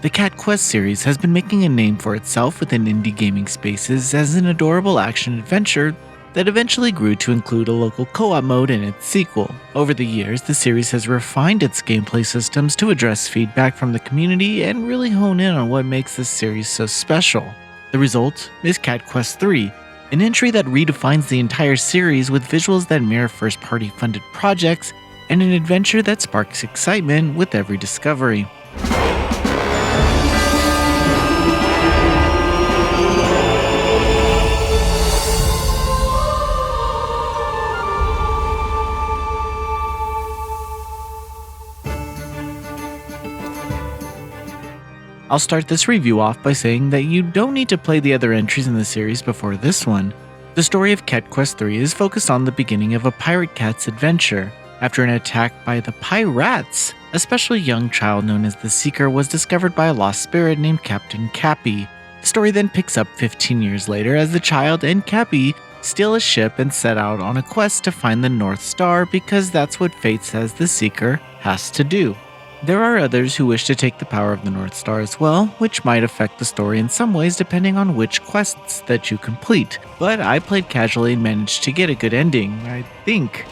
The Cat Quest series has been making a name for itself within indie gaming spaces as an adorable action-adventure that eventually grew to include a local co-op mode in its sequel. Over the years, the series has refined its gameplay systems to address feedback from the community and really hone in on what makes this series so special. The result is Cat Quest 3, an entry that redefines the entire series with visuals that mirror first-party funded projects and an adventure that sparks excitement with every discovery. I'll start this review off by saying that you don't need to play the other entries in the series before this one. The story of Cat Quest 3 is focused on the beginning of a pirate cat's adventure. After an attack by the pirates, a special young child known as the Seeker was discovered by a lost spirit named Captain Cappy. The story then picks up 15 years later as the child and Cappy steal a ship and set out on a quest to find the North Star because that's what fate says the Seeker has to do. There are others who wish to take the power of the North Star as well, which might affect the story in some ways depending on which quests that you complete, but I played casually and managed to get a good ending, I think.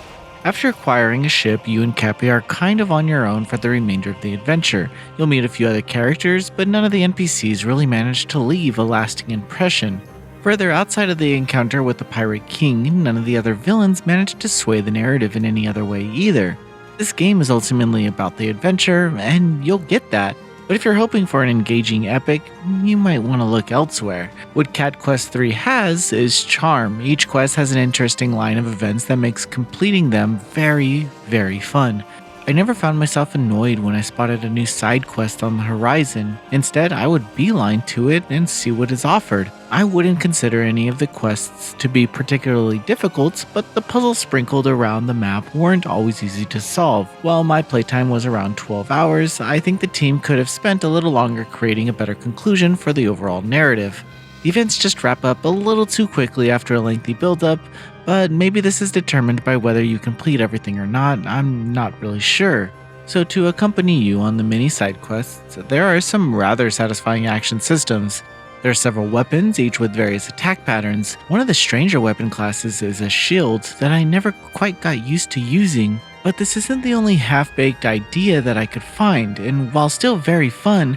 After acquiring a ship, you and Cappy are kind of on your own for the remainder of the adventure. You'll meet a few other characters, but none of the NPCs really manage to leave a lasting impression. Further, outside of the encounter with the Pirate King, none of the other villains manage to sway the narrative in any other way either. This game is ultimately about the adventure, and you'll get that. But if you're hoping for an engaging epic, you might want to look elsewhere. What Cat Quest 3 has is charm. Each quest has an interesting line of events that makes completing them very, very fun. I never found myself annoyed when I spotted a new side quest on the horizon. Instead, I would beeline to it and see what is offered. I wouldn't consider any of the quests to be particularly difficult, but the puzzles sprinkled around the map weren't always easy to solve. While my playtime was around 12 hours, I think the team could have spent a little longer creating a better conclusion for the overall narrative. The events just wrap up a little too quickly after a lengthy build-up, but maybe this is determined by whether you complete everything or not. I'm not really sure. So to accompany you on the mini side quests, there are some rather satisfying action systems. There are several weapons, each with various attack patterns. One of the stranger weapon classes is a shield that I never quite got used to using, but this isn't the only half-baked idea that I could find, and while still very fun,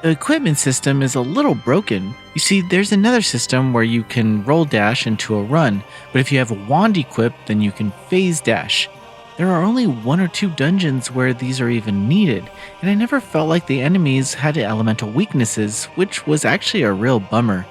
the equipment system is a little broken. You see, there's another system where you can roll dash into a run, but if you have a wand equipped, then you can phase dash. There are only 1 or 2 dungeons where these are even needed, and I never felt like the enemies had elemental weaknesses, which was actually a real bummer.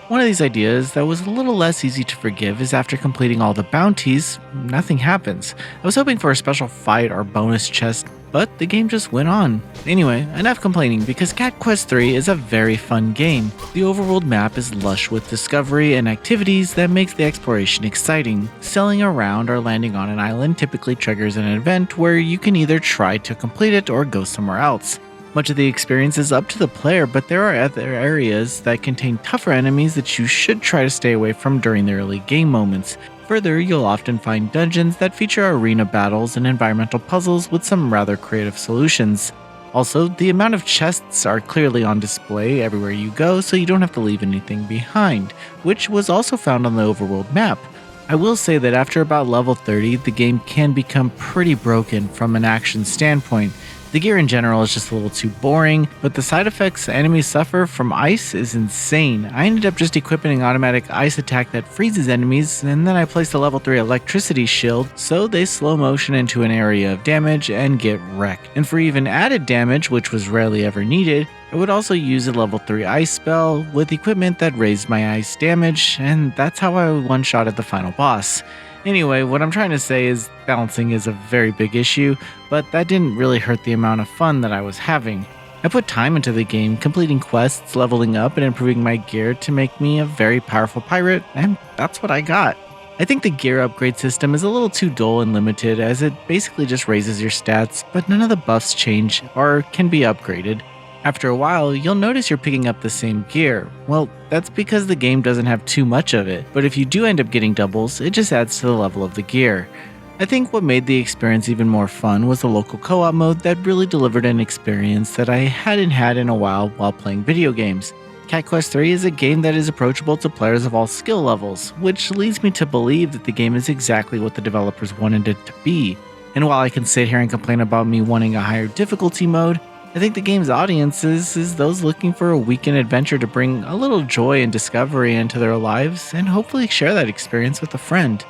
One of these ideas that was a little less easy to forgive is after completing all the bounties, nothing happens. I was hoping for a special fight or bonus chest, but the game just went on. Anyway, enough complaining because Cat Quest 3 is a very fun game. The overworld map is lush with discovery and activities that makes the exploration exciting. Sailing around or landing on an island typically triggers an event where you can either try to complete it or go somewhere else. Much of the experience is up to the player, but there are other areas that contain tougher enemies that you should try to stay away from during the early game moments. Further, you'll often find dungeons that feature arena battles and environmental puzzles with some rather creative solutions. Also, the amount of chests are clearly on display everywhere you go, so you don't have to leave anything behind, which was also found on the overworld map. I will say that after about level 30, the game can become pretty broken from an action standpoint. The gear in general is just a little too boring, but the side effects enemies suffer from ice is insane. I ended up just equipping an automatic ice attack that freezes enemies, and then I placed a level 3 electricity shield so they slow motion into an area of damage and get wrecked. And for even added damage, which was rarely ever needed, I would also use a level 3 ice spell with equipment that raised my ice damage, and that's how I one-shotted the final boss. Anyway, what I'm trying to say is balancing is a very big issue, but that didn't really hurt the amount of fun that I was having. I put time into the game, completing quests, leveling up, and improving my gear to make me a very powerful pirate, and that's what I got. I think the gear upgrade system is a little too dull and limited as it basically just raises your stats, but none of the buffs change or can be upgraded. After a while, you'll notice you're picking up the same gear. Well, that's because the game doesn't have too much of it, but if you do end up getting doubles, it just adds to the level of the gear. I think what made the experience even more fun was the local co-op mode that really delivered an experience that I hadn't had in a while playing video games. Cat Quest 3 is a game that is approachable to players of all skill levels, which leads me to believe that the game is exactly what the developers wanted it to be. And while I can sit here and complain about me wanting a higher difficulty mode, I think the game's audience is those looking for a weekend adventure to bring a little joy and discovery into their lives and hopefully share that experience with a friend.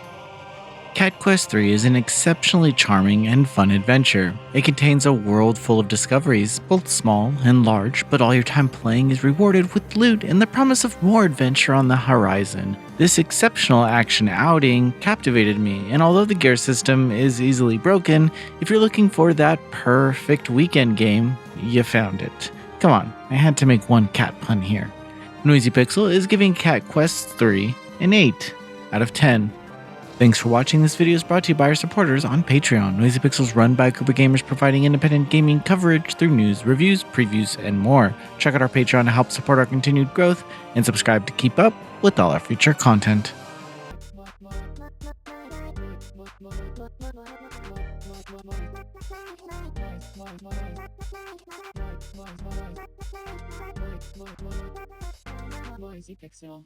Cat Quest 3 is an exceptionally charming and fun adventure. It contains a world full of discoveries, both small and large, but all your time playing is rewarded with loot and the promise of more adventure on the horizon. This exceptional action outing captivated me, and although the gear system is easily broken, if you're looking for that perfect weekend game, you found it. Come on, I had to make one cat pun here. Noisy Pixel is giving Cat Quest 3 an 8 out of 10. Thanks for watching. This video is brought to you by our supporters on Patreon. Noisy Pixel is run by a group of gamers providing independent gaming coverage through news, reviews, previews, and more. Check out our Patreon to help support our continued growth, and subscribe to keep up with all our future content. Noisy Pixel.